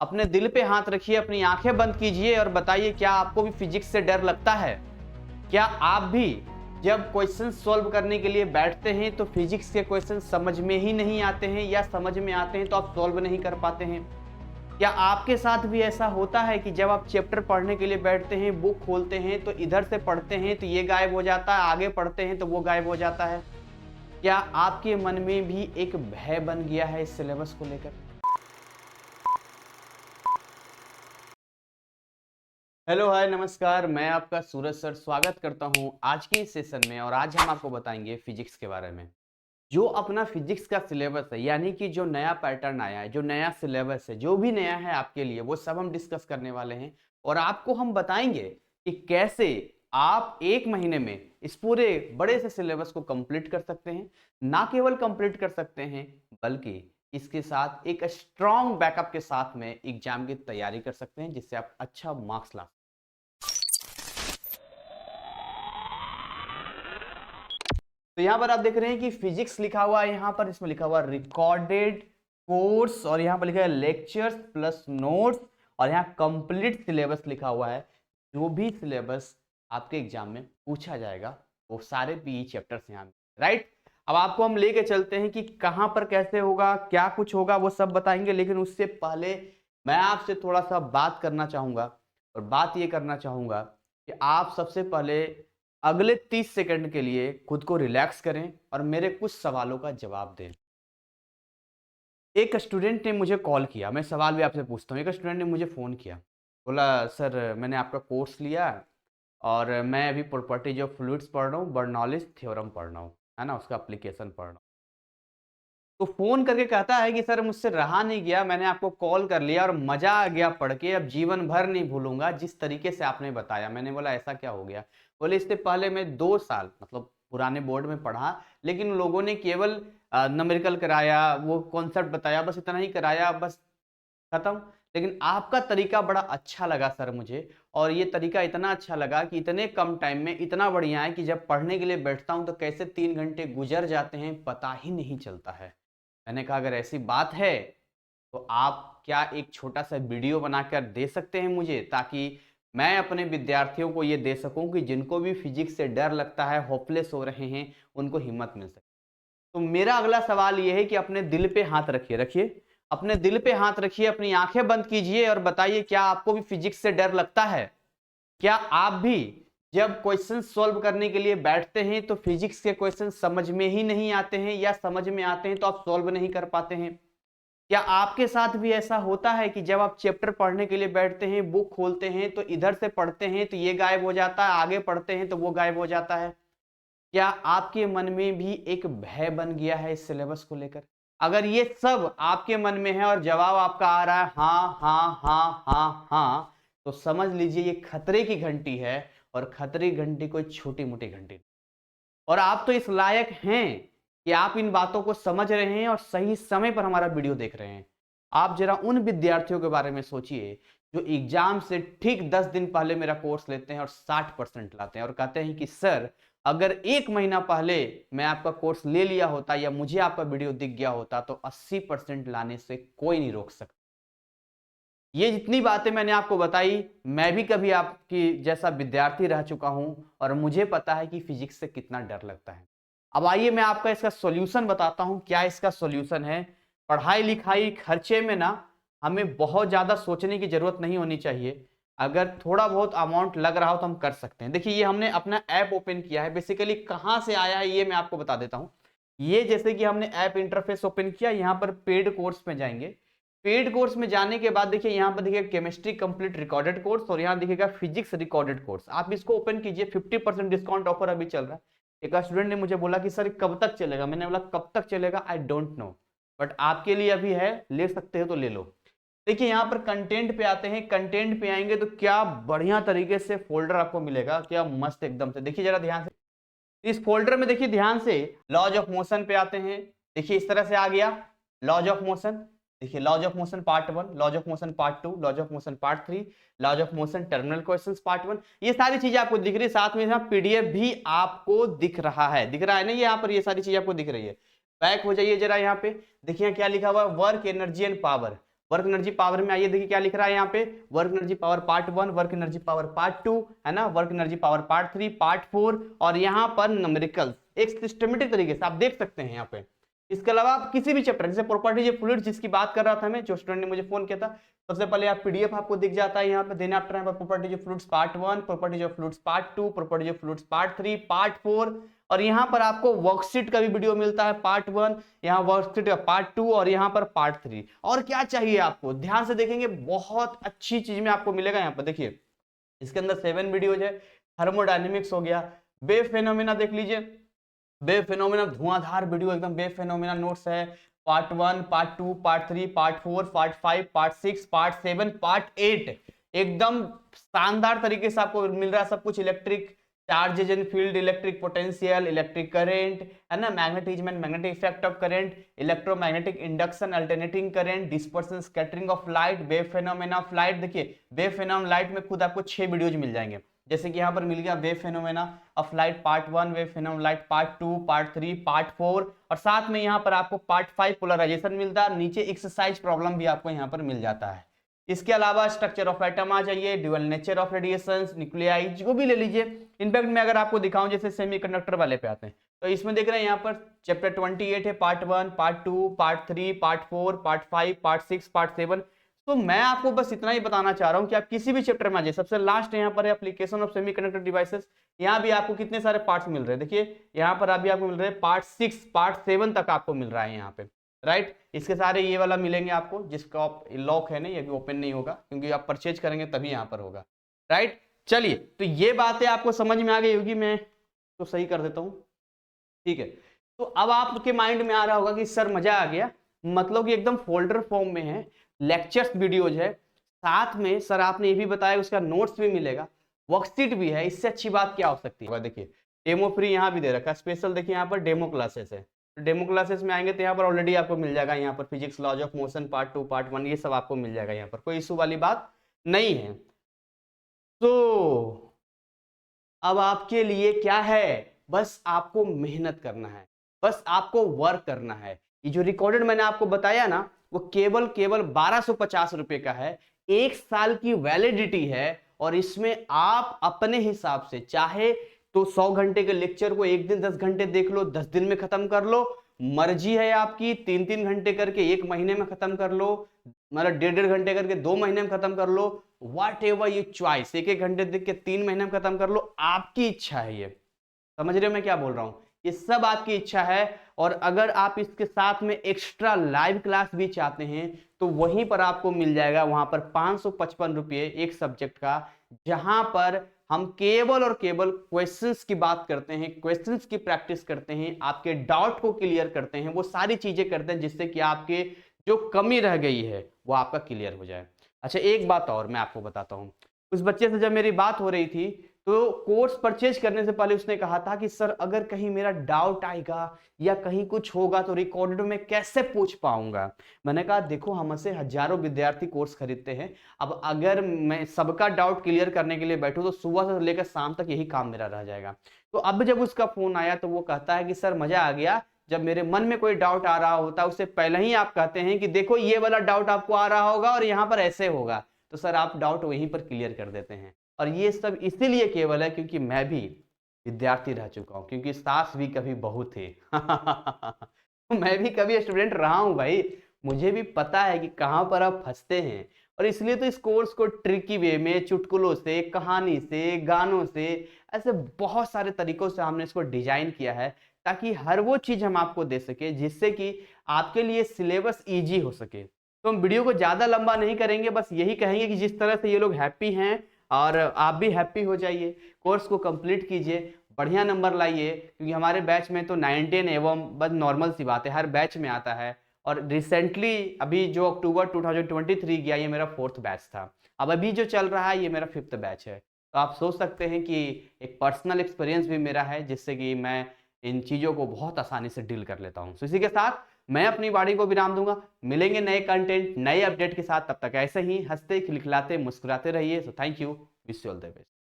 अपने दिल पे हाथ रखिए, अपनी आंखें बंद कीजिए और बताइए क्या आपको भी फिजिक्स से डर लगता है? क्या आप भी जब क्वेश्चन सॉल्व करने के लिए बैठते हैं तो फिजिक्स के क्वेश्चन समझ में ही नहीं आते हैं या समझ में आते हैं तो आप सॉल्व नहीं कर पाते हैं? क्या आपके साथ भी ऐसा होता है कि जब आप चैप्टर पढ़ने के लिए बैठते हैं, बुक खोलते हैं तो इधर से पढ़ते हैं तो ये गायब हो जाता है, आगे पढ़ते हैं तो वो गायब हो जाता है? क्या आपके मन में भी एक भय बन गया है इस सिलेबस को लेकर? हेलो, हाय, नमस्कार। मैं आपका सूरज सर स्वागत करता हूं आज के इस सेशन में। और आज हम आपको बताएंगे फिजिक्स के बारे में। जो अपना फिजिक्स का सिलेबस है, यानी कि जो नया पैटर्न आया है, जो नया सिलेबस है, जो भी नया है आपके लिए, वो सब हम डिस्कस करने वाले हैं। और आपको हम बताएंगे कि कैसे आप एक महीने में इस पूरे बड़े से सिलेबस को कंप्लीट कर सकते हैं। ना केवल कंप्लीट कर सकते हैं, बल्कि इसके साथ एक स्ट्रॉन्ग बैकअप के साथ में एग्जाम की तैयारी कर सकते हैं, जिससे आप अच्छा मार्क्स ला। तो यहां पर आप देख रहे हैं कि फिजिक्स लिखा हुआ है, यहां पर इसमें लिखा हुआ रिकॉर्डेड कोर्स, और यहां पर लिखा है लेक्चर्स प्लस नोट्स, और यहां कंप्लीट सिलेबस लिखा हुआ है। जो भी सिलेबस आपके एग्जाम में पूछा जाएगा वो सारे पीई चैप्टर्स यहां, राइट। अब आपको हम लेके चलते हैं कि कहां पर कैसे होगा, क्या कुछ होगा, वो सब बताएंगे। लेकिन उससे पहले मैं आपसे थोड़ा सा बात करना चाहूंगा, और बात ये करना चाहूंगा कि आप सबसे पहले अगले 30 सेकंड के लिए खुद को रिलैक्स करें और मेरे कुछ सवालों का जवाब दें। एक स्टूडेंट ने मुझे कॉल किया, मैं सवाल भी आपसे पूछता हूँ। एक स्टूडेंट ने मुझे फ़ोन किया, बोला सर मैंने आपका कोर्स लिया और मैं अभी प्रॉपर्टीज ऑफ फ्लूइड्स पढ़ रहा हूँ, बर्नौलिस थ्योरम पढ़ रहा हूँ, है ना, उसका एप्लीकेशन पढ़ रहा हूँ। तो फ़ोन करके कहता है कि सर मुझसे रहा नहीं गया, मैंने आपको कॉल कर लिया और मज़ा आ गया पढ़ के, अब जीवन भर नहीं भूलूंगा जिस तरीके से आपने बताया। मैंने बोला ऐसा क्या हो गया? बोले इससे पहले मैं 2 साल मतलब पुराने बोर्ड में पढ़ा, लेकिन लोगों ने केवल न्यूमेरिकल कराया, वो कॉन्सेप्ट बताया, बस इतना ही कराया, बस खत्म। लेकिन आपका तरीका बड़ा अच्छा लगा सर मुझे, और ये तरीका इतना अच्छा लगा कि इतने कम टाइम में इतना बढ़िया है कि जब पढ़ने के लिए बैठता हूं तो कैसे 3 घंटे गुजर जाते हैं पता ही नहीं चलता है। मैंने कहा अगर ऐसी बात है तो आप क्या एक छोटा सा वीडियो बनाकर दे सकते हैं मुझे, ताकि मैं अपने विद्यार्थियों को ये दे सकूं कि जिनको भी फिजिक्स से डर लगता है, होपलेस हो रहे हैं, उनको हिम्मत मिल सके। तो मेरा अगला सवाल ये है कि अपने दिल पे हाथ रखिए, रखिए अपने दिल पे हाथ रखिए, अपनी आंखें बंद कीजिए और बताइए क्या आपको भी फिजिक्स से डर लगता है? क्या आप भी जब क्वेश्चन सॉल्व करने के लिए बैठते हैं तो फिजिक्स के क्वेश्चन समझ में ही नहीं आते हैं या समझ में आते हैं तो आप सॉल्व नहीं कर पाते हैं? क्या आपके साथ भी ऐसा होता है कि जब आप चैप्टर पढ़ने के लिए बैठते हैं, बुक खोलते हैं तो इधर से पढ़ते हैं तो ये गायब हो जाता है, आगे पढ़ते हैं तो वो गायब हो जाता है? क्या आपके मन में भी एक भय बन गया है इस सिलेबस को लेकर? अगर ये सब आपके मन में है और जवाब आपका आ रहा है हाँ हाँ हाँ हाँ हाँ, तो समझ लीजिए ये खतरे की घंटी है। और खतरे की घंटी कोई छोटी मोटी घंटी नहीं। और आप तो इस लायक हैं कि आप इन बातों को समझ रहे हैं और सही समय पर हमारा वीडियो देख रहे हैं। आप जरा उन विद्यार्थियों के बारे में सोचिए जो एग्जाम से ठीक 10 दिन पहले मेरा कोर्स लेते हैं और 60% लाते हैं और कहते हैं कि सर अगर 1 महीना पहले मैं आपका कोर्स ले लिया होता या मुझे आपका वीडियो दिख गया होता तो 80% लाने से कोई नहीं रोक सकता। ये जितनी बातें मैंने आपको बताई, मैं भी कभी आपकी जैसा विद्यार्थी रह चुका हूं और मुझे पता है कि फिजिक्स से कितना डर लगता है। अब आइए मैं आपका इसका सॉल्यूशन बताता हूं। क्या इसका सॉल्यूशन है? पढ़ाई लिखाई खर्चे में ना हमें बहुत ज्यादा सोचने की जरूरत नहीं होनी चाहिए। अगर थोड़ा बहुत अमाउंट लग रहा हो तो हम कर सकते हैं। देखिए ये हमने अपना ऐप ओपन किया है। बेसिकली कहां से आया है ये मैं आपको बता देता हूं। ये जैसे कि हमने ऐप इंटरफेस ओपन किया, यहां पर पेड कोर्स में जाएंगे। पेड कोर्स में जाने के बाद देखिए यहाँ पर देखिए केमिस्ट्री कंप्लीट रिकॉर्डेड कोर्स, और यहाँ दिखेगा फिजिक्स रिकॉर्डेड कोर्स। आप इसको ओपन कीजिए, 50% डिस्काउंट ऑफर अभी चल रहा है। एक स्टूडेंट ने मुझे बोला कि सर कब तक चलेगा? मैंने बोला कब तक चलेगा आई डोंट नो, बट आपके लिए अभी है, ले सकते हो तो ले लो। देखिए यहाँ पर कंटेंट पे आते हैं। कंटेंट पे आएंगे तो क्या बढ़िया तरीके से फोल्डर आपको मिलेगा, क्या मस्त एकदम से। देखिए जरा ध्यान से इस फोल्डर में, देखिए ध्यान से लॉज ऑफ मोशन पे आते हैं। देखिए इस तरह से आ गया लॉज ऑफ मोशन। देखिए laws of motion part 1, laws of motion part 2, laws of motion part 3, laws of motion terminal questions part 1। ये सारी चीजें आपको दिख रही है, साथ में यहाँ पीडीएफ भी आपको दिख रहा है। दिख रहा है ना, यहाँ पर ये सारी चीजें आपको दिख रही है। बैक हो जाइए जरा, यहाँ पे देखिए क्या लिखा हुआ है, work energy and power. Work energy power में आइए, देखिए क्या लिख रहा है यहाँ पे, work energy power part 1, work energy power part 2, है ना, work energy power part 3, part 4, और यहाँ पर न्यूमेरिकल एक सिस्टमेटिक तरीके से आप देख सकते हैं यहाँ पे। इसके अलावा आप किसी भी चैप्टर जैसे प्रॉपर्टीज ऑफ फ्लूइड्स जिसकी बात कर रहा था मैं, जो स्टूडेंट ने मुझे फोन किया था, सबसे पहले आप पीडीएफ आपको दिख जाता है यहाँ पे, then after properties of fluids part 1, properties of fluids part 2, properties of fluids part 3, part 4, और यहाँ पर आपको वर्कशीट का भी वीडियो मिलता है पार्ट 1, यहाँ वर्कशीट का पार्ट 2, और यहाँ पर पार्ट 3। और क्या चाहिए आपको, ध्यान से देखेंगे बहुत अच्छी चीज में आपको मिलेगा। यहाँ पर देखिए इसके अंदर 7 वीडियोज है, थर्मोडायनेमिक्स हो गया, वेव फेनोमेना देख लीजिए, वेव फेनोमेना धुआंधार वीडियो एकदम, वेव फेनोमेना नोट्स है, part 1, part 2, part 3, part 4, part 5, part 6, part 7, part 8, एकदम शानदार तरीके से आपको मिल रहा है सब कुछ। Electric charges and field, electric potential, electric current, है ना, magnetism and magnetic effect of current, electromagnetic induction, alternating current, dispersion scattering of light, wave phenomena of light. देखिए वेव फेनोमेना लाइट में खुद आपको 6 वीडियोज मिल जाएंगे, जैसे कि यहाँ पर मिल गया wave phenomena of light part 1, wave phenomena light part 2, part 3, part 4, और साथ में यहाँ पर आपको पार्ट 5 पोलराइजेशन मिलता है, नीचे एक्सरसाइज प्रॉब्लम भी आपको यहाँ पर मिल जाता है। इसके अलावा स्ट्रक्चर ऑफ एटम आ जाइए, dual nature of radiations, nuclei, जो भी ले लीजिए। इनफैक्ट मैं अगर आपको दिखाऊं जैसे सेमीकंडक्टर वाले पे आते हैं, तो इसमें देख रहे हैं यहाँ पर चैप्टर 28 है, part 1, part 2, part 3, part 4, part 5, part 6, part 7। तो मैं आपको बस इतना ही बताना चाह रहा हूं कि आप किसी भी चैप्टर में आ जाइए। सबसे लास्ट यहाँ पर है एप्लीकेशन ऑफ सेमीकंडक्टर डिवाइसेस, यहाँ भी आपको कितने सारे पार्ट्स मिल रहे हैं, देखिए यहाँ पर अभी आपको मिल रहे हैं पार्ट 6, पार्ट 7 तक आपको मिल रहा है यहाँ पे, राइट। इसके सारे ये वाला मिलेंगे आपको, जिसका लॉक है नहीं, ये भी ओपन नहीं होगा क्योंकि आप परचेज करेंगे तभी यहाँ पर होगा, राइट। चलिए तो ये बातें आपको समझ में आ गई होगी, मैं तो सही कर देता हूँ, ठीक है। तो अब आपके माइंड में आ रहा होगा कि सर मजा आ गया, मतलब कि एकदम फोल्डर फॉर्म में है, लेक्चर्स वीडियोज है, साथ में सर आपने ये भी बताया उसका नोट्स भी मिलेगा, वर्कशीट भी है, इससे अच्छी बात क्या हो सकती है। देखिए डेमो फ्री यहाँ भी दे रखा है स्पेशल, देखिए यहाँ पर डेमो क्लासेस है, डेमो क्लासेस में आएंगे तो यहाँ पर ऑलरेडी आपको मिल जाएगा, यहाँ पर physics laws of motion part 2, part 1, ये सब आपको मिल जाएगा, यहाँ पर कोई इशू वाली बात नहीं है। तो अब आपके लिए क्या है, बस आपको मेहनत करना है, बस आपको वर्क करना है। ये जो रिकॉर्डेड मैंने आपको बताया ना, वो केवल 1250 रुपए का है, 1 साल की वैलिडिटी है, और इसमें आप अपने हिसाब से चाहे तो 100 घंटे के लेक्चर को एक दिन 10 घंटे देख लो, 10 दिन में खत्म कर लो, मर्जी है आपकी, 3-3 घंटे करके 1 महीने में खत्म कर लो, मतलब 1.5 घंटे करके 2 महीने में खत्म कर लो, वॉट एवर यू चॉइस, 1-1 घंटे देख के 3 महीने में खत्म कर लो, आपकी इच्छा है। ये समझ रहे हो मैं क्या बोल रहा हूं, ये सब आपकी इच्छा है। और अगर आप इसके साथ में एक्स्ट्रा लाइव क्लास भी चाहते हैं तो वहीं पर आपको मिल जाएगा, वहां पर 555 रुपये एक सब्जेक्ट का, जहां पर हम केवल और केवल क्वेश्चंस की बात करते हैं, क्वेश्चंस की प्रैक्टिस करते हैं, आपके डाउट को क्लियर करते हैं, वो सारी चीजें करते हैं जिससे कि आपके जो कमी रह गई है वो आपका क्लियर हो जाए। अच्छा एक बात और मैं आपको बताता हूँ, उस बच्चे से जब मेरी बात हो रही थी तो कोर्स परचेज करने से पहले उसने कहा था कि सर अगर कहीं मेरा डाउट आएगा या कहीं कुछ होगा तो रिकॉर्डेड में कैसे पूछ पाऊंगा। मैंने कहा देखो हमसे हजारों विद्यार्थी कोर्स खरीदते हैं, अब अगर मैं सबका डाउट क्लियर करने के लिए बैठूं तो सुबह से लेकर शाम तक यही काम मेरा रह जाएगा। तो अब जब उसका फोन आया तो वो कहता है कि सर मजा आ गया, जब मेरे मन में कोई डाउट आ रहा होता है उससे पहले ही आप कहते हैं कि देखो ये वाला डाउट आपको आ रहा होगा और यहाँ पर ऐसे होगा, तो सर आप डाउट वहीं पर क्लियर कर देते हैं। और ये सब इसीलिए केवल है क्योंकि मैं भी विद्यार्थी रह चुका हूं, क्योंकि सास भी कभी बहू थे मैं भी कभी स्टूडेंट रहा हूं भाई, मुझे भी पता है कि कहां पर आप फंसते हैं। और इसलिए तो इस कोर्स को ट्रिकी वे में, चुटकुलों से, कहानी से, गानों से, ऐसे बहुत सारे तरीकों से हमने इसको डिजाइन किया है ताकि हर वो चीज हम आपको दे सके जिससे कि आपके लिए सिलेबस ईजी हो सके। तो हम वीडियो को ज्यादा लंबा नहीं करेंगे, बस यही कहेंगे कि जिस तरह से ये लोग हैप्पी हैं और आप भी हैप्पी हो जाइए, कोर्स को कंप्लीट कीजिए, बढ़िया नंबर लाइए, क्योंकि हमारे बैच में तो 19 एवं बस नॉर्मल सी बात है, हर बैच में आता है। और रिसेंटली अभी जो अक्टूबर 2023 गया ये मेरा 4th बैच था, अब अभी जो चल रहा है ये मेरा 5th बैच है। तो आप सोच सकते हैं कि एक पर्सनल एक्सपीरियंस भी मेरा है जिससे कि मैं इन चीज़ों को बहुत आसानी से डील कर लेता हूँ। तो इसी के साथ मैं अपनी वाणी को विराम दूंगा, मिलेंगे नए कंटेंट नए अपडेट के साथ, तब तक ऐसे ही हंसते खिलखिलाते मुस्कुराते रहिए। So thank you, wish you all the best.